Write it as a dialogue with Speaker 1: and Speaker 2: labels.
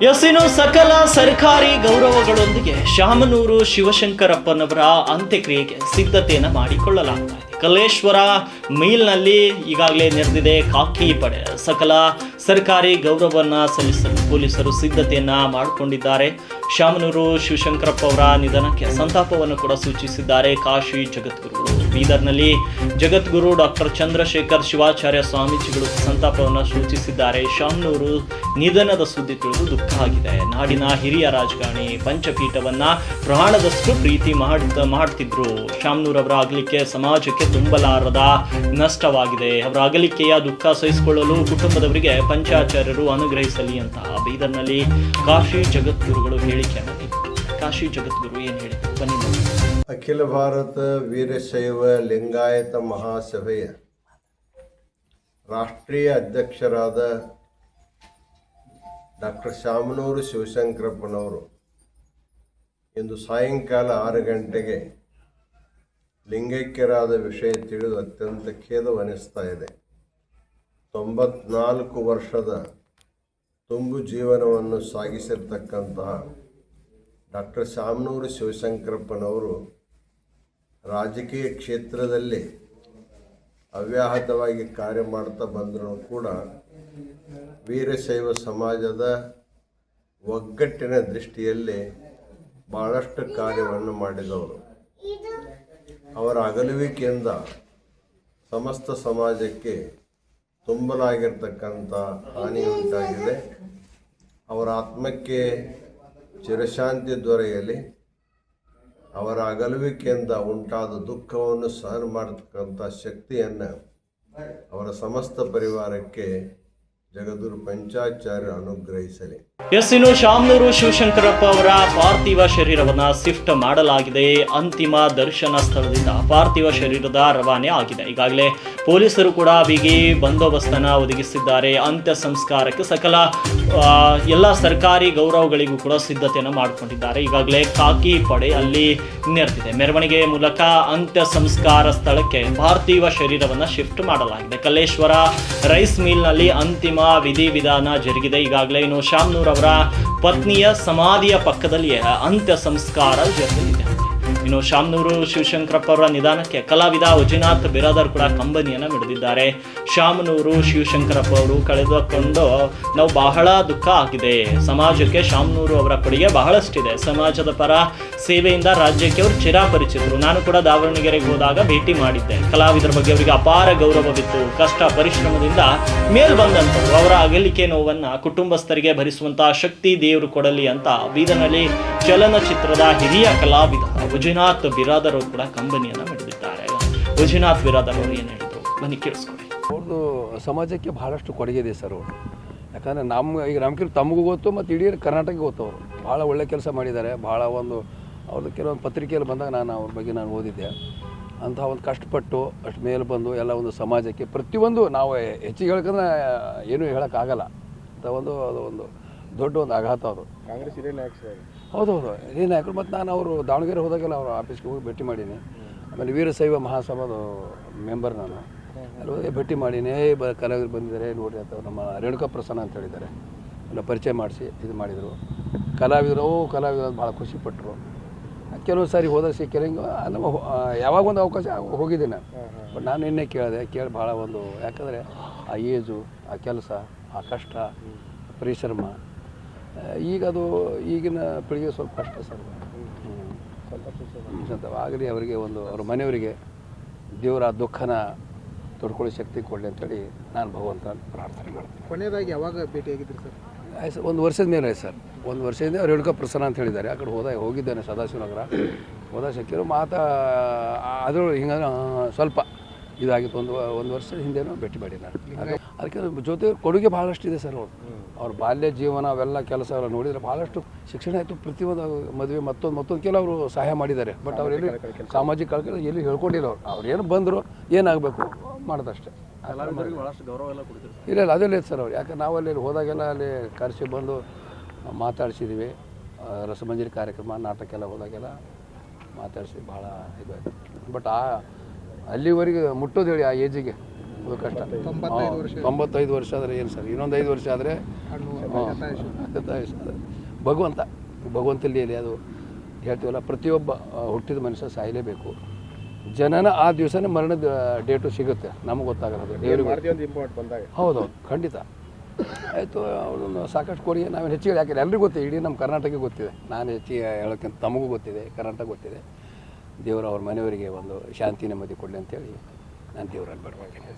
Speaker 1: ಇನ್ನು ಸಕಲ ಸರ್ಕಾರಿ ಗೌರವಗಳೊಂದಿಗೆ ಶಾಮನೂರು ಶಿವಶಂಕರಪ್ಪನವರ ಅಂತ್ಯಕ್ರಿಯೆಗೆ ಸಿದ್ಧತೆಯನ್ನು ಮಾಡಿಕೊಳ್ಳಲಾಗ್ತಾ ಇದೆ. ಕಲ್ಲೇಶ್ವರ ಮಿಲ್ನಲ್ಲಿ ಈಗಾಗಲೇ ನೆರೆದಿದೆ ಖಾಕಿ ಪಡೆ. ಸಕಲ ಸರ್ಕಾರಿ ಗೌರವವನ್ನು ಸಲ್ಲಿಸಲು ಪೊಲೀಸರು ಸಿದ್ಧತೆಯನ್ನ ಮಾಡಿಕೊಂಡಿದ್ದಾರೆ. ಶಾಮನೂರು ಶಿವಶಂಕರಪ್ಪ ಅವರ ನಿಧನಕ್ಕೆ ಸಂತಾಪವನ್ನು ಕೂಡ ಸೂಚಿಸಿದ್ದಾರೆ ಕಾಶಿ ಜಗದ್ಗುರುಗಳು. ಬೀದರ್ನಲ್ಲಿ ಜಗದ್ಗುರು ಡಾಕ್ಟರ್ ಚಂದ್ರಶೇಖರ್ ಶಿವಾಚಾರ್ಯ ಸ್ವಾಮೀಜಿಗಳು ಸಂತಾಪವನ್ನು ಸೂಚಿಸಿದ್ದಾರೆ. ಶಾಮನೂರು ನಿಧನದ ಸುದ್ದಿ ತಿಳಿದು ದುಃಖ ಆಗಿದೆ. ನಾಡಿನ ಹಿರಿಯ ರಾಜಕಾರಣಿ, ಪಂಚಪೀಠವನ್ನ ಪ್ರಾಣದಷ್ಟು ಪ್ರೀತಿ ಮಾಡ್ತಿದ್ರು. ಶಾಮನೂರ್ ಅವರ ಅಗಲಿಕೆ ಸಮಾಜಕ್ಕೆ ತುಂಬಲಾರದ ನಷ್ಟವಾಗಿದೆ. ಅವರ ಅಗಲಿಕೆಯ ದುಃಖ ಸಹಿಸಿಕೊಳ್ಳಲು ಕುಟುಂಬದವರಿಗೆ ಪಂಚಾಚಾರ್ಯರು ಅನುಗ್ರಹಿಸಲಿ ಅಂತ ಬೀದರ್ನಲ್ಲಿ ಕಾಶಿ ಜಗದ್ಗುರುಗಳು ಹೇಳಿಕೆಯನ್ನು ನೀಡಿದರು. ಕಾಶಿ ಜಗದ್ಗುರು ಏನು ಹೇಳಿದರು ಬನ್ನಿ ನೋಡಿ.
Speaker 2: ಅಖಿಲ ಭಾರತ ವೀರಶೈವ ಲಿಂಗಾಯತ ಮಹಾಸಭೆಯ ರಾಷ್ಟ್ರೀಯ ಅಧ್ಯಕ್ಷರಾದ ಡಾಕ್ಟರ್ ಶಾಮನೂರು ಶಿವಶಂಕರಪ್ಪನವರು ಇಂದು ಸಾಯಂಕಾಲ 6 ಗಂಟೆಗೆ ಲಿಂಗೈಕ್ಯರಾದ ವಿಷಯ ತಿಳಿದು ಅತ್ಯಂತ ಖೇದವನಿಸ್ತಾ ಇದೆ. 94 ವರ್ಷದ ತುಂಬು ಜೀವನವನ್ನು ಸಾಗಿಸಿರ್ತಕ್ಕಂತಹ ಡಾಕ್ಟರ್ ಶಾಮನೂರು ಶಿವಶಂಕರಪ್ಪನವರು ರಾಜಕೀಯ ಕ್ಷೇತ್ರದಲ್ಲಿ ಅವ್ಯಾಹತವಾಗಿ ಕಾರ್ಯ ಮಾಡ್ತಾ ಬಂದರೂ ಕೂಡ ವೀರಶೈವ ಸಮಾಜದ ಒಗ್ಗಟ್ಟಿನ ದೃಷ್ಟಿಯಲ್ಲಿ ಭಾಳಷ್ಟು ಕಾರ್ಯವನ್ನು ಮಾಡಿದವರು. ಅವರ ಅಗಲುವಿಕೆಯಿಂದ ಸಮಸ್ತ ಸಮಾಜಕ್ಕೆ ತುಂಬಲಾಗಿರ್ತಕ್ಕಂಥ ಹಾನಿ ಉಂಟಾಗಿದೆ. ಅವರ ಆತ್ಮಕ್ಕೆ ಚಿರಶಾಂತಿ ದೊರೆಯಲಿ. ಅವರ ಅಗಲುವಿಕೆಯಿಂದ ಉಂಟಾದ ದುಃಖವನ್ನು ಸಹನ ಮಾಡತಕ್ಕಂಥ ಶಕ್ತಿಯನ್ನು ಅವರ ಸಮಸ್ತ ಪರಿವಾರಕ್ಕೆ ಜಗದ್ಗುರು ಪಂಚಾಚಾರ್ಯ ಅನುಗ್ರಹಿಸಲಿ.
Speaker 1: ಇನ್ನು ಶಾಮನೂರು ಶಿವಶಂಕರಪ್ಪ ಅವರ ಪಾರ್ಥಿವ ಶರೀರವನ್ನ ಶಿಫ್ಟ್ ಮಾಡಲಾಗಿದೆ. ಅಂತಿಮ ದರ್ಶನ ಸ್ಥಳದಿಂದ ಪಾರ್ಥಿವ ಶರೀರದ ರವಾನೆ ಆಗಿದೆ. ಈಗಾಗಲೇ ಪೊಲೀಸರು ಕೂಡ ಬಿಗಿ ಬಂದೋಬಸ್ತನ್ನ ಒದಗಿಸಿದ್ದಾರೆ. ಅಂತ್ಯ ಸಂಸ್ಕಾರಕ್ಕೆ ಸಕಲ ಎಲ್ಲ ಸರ್ಕಾರಿ ಗೌರವಗಳಿಗೂ ಕೂಡ ಸಿದ್ಧತೆಯನ್ನು ಮಾಡಿಕೊಂಡಿದ್ದಾರೆ. ಈಗಾಗಲೇ ಖಾಕಿ ಪಡೆ ಅಲ್ಲಿ ನೆರೆದಿದೆ. ಮೆರವಣಿಗೆ ಮೂಲಕ ಅಂತ್ಯ ಸಂಸ್ಕಾರ ಸ್ಥಳಕ್ಕೆ ಪಾರ್ಥಿವ ಶರೀರವನ್ನ ಶಿಫ್ಟ್ ಮಾಡಲಾಗಿದೆ. ಕಲ್ಲೇಶ್ವರ ರೈಸ್ ಮಿಲ್ನಲ್ಲಿ ಅಂತಿಮ ವಿಧಿವಿಧಾನ ಜರುಗಿದೆ. ಈಗಾಗಲೇ ಇನ್ನು ಶಾಮನೂರ್ ಅವರ ಪತ್ನಿಯ ಸಮಾಧಿಯ ಪಕ್ಕದಲ್ಲಿಯೇ ಅಂತ್ಯ ಸಂಸ್ಕಾರ ಜರುಗಲಿದೆ. ಇನ್ನು ಶಾಮನೂರು ಶಿವಶಂಕರಪ್ಪ ಅವರ ನಿಧಾನಕ್ಕೆ ಕಲಾವಿದ ವಜುನಾಥ್ ಬಿರಾದರ್ ಕೂಡ ಕಂಬನಿಯನ್ನು ಮಿಡಿದಿದ್ದಾರೆ. ಶಾಮನೂರು ಶಿವಶಂಕರಪ್ಪ ಅವರು ಕಳೆದುಕೊಂಡು ನಾವು ಬಹಳ ದುಃಖ ಆಗಿದೆ. ಸಮಾಜಕ್ಕೆ ಶಾಮನೂರು ಅವರ ಕೊಡುಗೆ ಬಹಳಷ್ಟಿದೆ. ಸಮಾಜದ ಪರ ಸೇವೆಯಿಂದ ರಾಜ್ಯಕ್ಕೆ ಅವರು ಚಿರಾಪರಿಚಿತರು. ನಾನು ಕೂಡ ದಾವಣಗೆರೆಗೆ ಹೋದಾಗ ಭೇಟಿ ಮಾಡಿದ್ದೆ. ಕಲಾವಿದರ ಬಗ್ಗೆ ಅವರಿಗೆ ಅಪಾರ ಗೌರವವಿತ್ತು. ಕಷ್ಟ ಪರಿಶ್ರಮದಿಂದ ಮೇಲ್ ಬಂದಂಥವ್ರು. ಅವರ ಅಗಲಿಕೆ ನೋವನ್ನು ಕುಟುಂಬಸ್ಥರಿಗೆ ಭರಿಸುವಂತಹ ಶಕ್ತಿ ದೇವರು ಕೊಡಲಿ ಅಂತ ಬೀದರ್ನಲ್ಲಿ ಚಲನಚಿತ್ರದ ಹಿರಿಯ ಕಲಾವಿದ ವಜುನಾಥ್ ಬಿರಾದರ್ ಅವರು ಕೂಡ ಕಂಬನಿಯನ್ನು ಮಿಡಿದಿದ್ದಾರೆ. ವಜುನಾಥ್ ಬಿರಾದರ್ ಅವರು ಏನು ಹೇಳಿದರು ಬನ್ನಿ ಕೇಳಿಸ್ಕೊಳ್ಳಿ.
Speaker 3: ಅವ್ರದ್ದು ಸಮಾಜಕ್ಕೆ ಬಹಳಷ್ಟು ಕೊಡುಗೆ ಇದೆ ಸರ್ ಅವರು. ಯಾಕಂದರೆ ಈಗ ನಮ್ಗೆ ತಮಗೂ ಗೊತ್ತು ಮತ್ತು ಇಡೀ ಕರ್ನಾಟಕಕ್ಕೆ ಗೊತ್ತು. ಅವರು ಭಾಳ ಒಳ್ಳೆ ಕೆಲಸ ಮಾಡಿದ್ದಾರೆ. ಭಾಳ ಅವ್ರದ್ದು ಕೆಲವೊಂದು ಪತ್ರಿಕೆಯಲ್ಲಿ ಬಂದಾಗ ಅವ್ರ ಬಗ್ಗೆ ನಾನು ಓದಿದ್ದೆ. ಅಂಥ ಒಂದು ಕಷ್ಟಪಟ್ಟು ಅಷ್ಟು ಮೇಲೆ ಬಂದು ಎಲ್ಲ ಒಂದು ಸಮಾಜಕ್ಕೆ ಪ್ರತಿಯೊಂದು ನಾವು ಹೆಚ್ಚಿಗೆ ಹೇಳ್ಕಂದ್ರೆ ಏನೂ ಹೇಳೋಕ್ಕಾಗಲ್ಲ ಅಂತ ಅದು ದೊಡ್ಡ ಒಂದು ಆಘಾತ. ಅದು
Speaker 4: ಕಾಂಗ್ರೆಸ್ ಹಿರಿಯ ನಾಯಕ ಸರ್.
Speaker 3: ಹೌದು ಹಿರಿಯ ನಾಯಕರು. ಮತ್ತು ನಾನು ಅವರು ದಾವಣಗೆರೆ ಹೋದಾಗೆಲ್ಲ ಅವ್ರ ಆಫೀಸ್ಗೆ ಹೋಗಿ ಭೇಟಿ ಮಾಡೀನಿ. ಆಮೇಲೆ ವೀರಶೈವ ಮಹಾಸಭಾದ ಮೆಂಬರ್ ನಾನು. ಅಲ್ಲಿ ಹೋಗಿ ಭೇಟಿ ಮಾಡೀನಿ. ಕಲಾವಿದರು ಬಂದಿದ್ದಾರೆ ನೋಡಿ ಅಂತ ನಮ್ಮ ರೇಣುಕಾ ಪ್ರಸನ್ನ ಅಂತ ಹೇಳಿದ್ದಾರೆ. ಎಲ್ಲ ಪರಿಚಯ ಮಾಡಿಸಿ ಇದು ಮಾಡಿದರು. ಕಲಾವಿದರು ಭಾಳ ಖುಷಿಪಟ್ಟರು. ಕೆಲವು ಸಾರಿ ಹೋದಾಗ ಸಿಕ್ಕಿಲ್ಲ. ಹಿಂಗೆ ನಮ್ಮ ಯಾವಾಗ ಒಂದು ಅವಕಾಶ ಹೋಗಿದ್ದೀನಿ ನಾನು. ಬಟ್ ನಾನು ನಿನ್ನೆ ಕೇಳಿ ಭಾಳ ಯಾಕಂದರೆ ಆ ಏಜು, ಆ ಕೆಲಸ, ಆ ಕಷ್ಟ, ಪರಿಶ್ರಮ ಈಗಿನ ಪೀಳಿಗೆ ಸ್ವಲ್ಪ ಕಷ್ಟ ಸರ್. ಆಗಲಿ ಅವರಿಗೆ ಅವ್ರ ಮನೆಯವರಿಗೆ ದೇವರ ದುಃಖನ ತೊಡ್ಕೊಳ್ಳೋ ಶಕ್ತಿ ಕೊಡಲಿ ಅಂತೇಳಿ ನಾನು ಭಗವಂತ ಪ್ರಾರ್ಥನೆ ಮಾಡ್ತೀನಿ.
Speaker 4: ಕೊನೆಯದಾಗಿ ಯಾವಾಗ ಭೇಟಿಯಾಗಿದ್ರಿ ಸರ್?
Speaker 3: ಆಯ್ತು ಸರ್, 1 ವರ್ಷದ ಮೇಲೆ ಆಯ್ತು ಸರ್. 1 ವರ್ಷದಿಂದ ರೇಣುಕಾ ಪ್ರಸನ್ನ ಅಂತ ಹೇಳಿದ್ದಾರೆ. ಆ ಕಡೆ ಹೋಗಿದ್ದೇನೆ ಸದಾಶಿವನಗರ. ಸಿಕ್ಕಿರೋ ಅದು ಹಿಂಗೆ ಸ್ವಲ್ಪ ಇದಾಗಿತ್ತು. ಒಂದು ವರ್ಷದ ಹಿಂದೆನೂ ಭೇಟಿ ಮಾಡಿ ನಾನು. ಅದಕ್ಕೆ ಜೊತೆ ಕೊಡುಗೆ ಭಾಳಷ್ಟಿದೆ ಸರ್. ಅವ್ರ ಬಾಲ್ಯ ಜೀವನ ಅವೆಲ್ಲ ಕೆಲಸ ಎಲ್ಲ ನೋಡಿದರೆ ಭಾಳಷ್ಟು ಶಿಕ್ಷಣ ಆಯಿತು. ಪ್ರತಿಯೊಂದು ಮದುವೆ ಮತ್ತೊಂದು ಕೆಲವರು ಸಹಾಯ ಮಾಡಿದ್ದಾರೆ. ಬಟ್ ಅವರೆಲ್ಲಿ ಸಾಮಾಜಿಕ ಕಳಕಳಿ ಎಲ್ಲಿ ಹೇಳ್ಕೊಂಡಿಲ್ಲ. ಅವ್ರು ಏನು ಬಂದರು ಏನಾಗಬೇಕು ಮಾಡೋದಷ್ಟೇ.
Speaker 4: ಭಾಳಷ್ಟು ಗೌರವ ಎಲ್ಲ ಕೊಡ್ತೀವಿ.
Speaker 3: ಇಲ್ಲ ಅದೆಲ್ಲ ಇತ್ತು ಸರ್ ಅವ್ರು. ಯಾಕೆ ನಾವು ಅಲ್ಲಿ ಹೋದಾಗೆಲ್ಲ ಅಲ್ಲಿ ಕರೆಸಿ ಬಂದು ಮಾತಾಡ್ಸಿದ್ದೀವಿ. ರಸಮಂಜರಿ ಕಾರ್ಯಕ್ರಮ ನಾಟಕ ಎಲ್ಲ ಹೋದಾಗೆಲ್ಲ ಮಾತಾಡಿಸಿ ಭಾಳ ಇದಾಯಿತು. ಬಟ್ ಅಲ್ಲಿವರೆಗೆ ಮುಟ್ಟೋದು ಹೇಳಿ ಆ ಏಜಿಗೆ ಅದು ಕಷ್ಟ.
Speaker 4: 95 ವರ್ಷ.
Speaker 3: 95 ವರ್ಷ ಆದರೆ ಏನು ಸರ್, ಇನ್ನೊಂದು 5 ವರ್ಷ ಆದರೆ ಭಗವಂತಲ್ಲಿ ಅದು ಹೇಳ್ತೀವಲ್ಲ, ಪ್ರತಿಯೊಬ್ಬ ಹುಟ್ಟಿದ ಮನುಷ್ಯ ಸಾಯಲೇಬೇಕು. ಜನನ ಆ ದಿವಸನೇ ಮರಣದ ಡೇಟು ಸಿಗುತ್ತೆ, ನಮಗೆ ಗೊತ್ತಾಗಲ್ಲ, ದೇವರಿಗೆ. ಹೌದೌದು, ಖಂಡಿತ. ಆಯಿತು, ಅವಳನ್ನು ಸಾಕಷ್ಟು ಕೊಡಿ, ನಾವೇನು ಹೆಚ್ಚಿಗೆ ಯಾಕಿಲ್ಲ, ಎಲ್ರಿಗೂ ಗೊತ್ತಿದೆ, ಇಡೀ ನಮ್ಮ ಕರ್ನಾಟಕ ಗೊತ್ತಿದೆ. ನಾನು ಹೆಚ್ಚಿಗೆ ಹೇಳೋಕ್ಕಿಂತ ತಮಗೂ ಗೊತ್ತಿದೆ, ಕರ್ನಾಟಕ ಗೊತ್ತಿದೆ. ದೇವರು ಅವ್ರ ಮನೆಯವರಿಗೆ ಒಂದು ಶಾಂತಿ ನೆಮ್ಮದಿ ಕೊಡಲಿ ಅಂತೇಳಿ ನಾನು ದೇವರಲ್ಲಿ ಬೇಡ್ಕೊಳ್ತೀನಿ.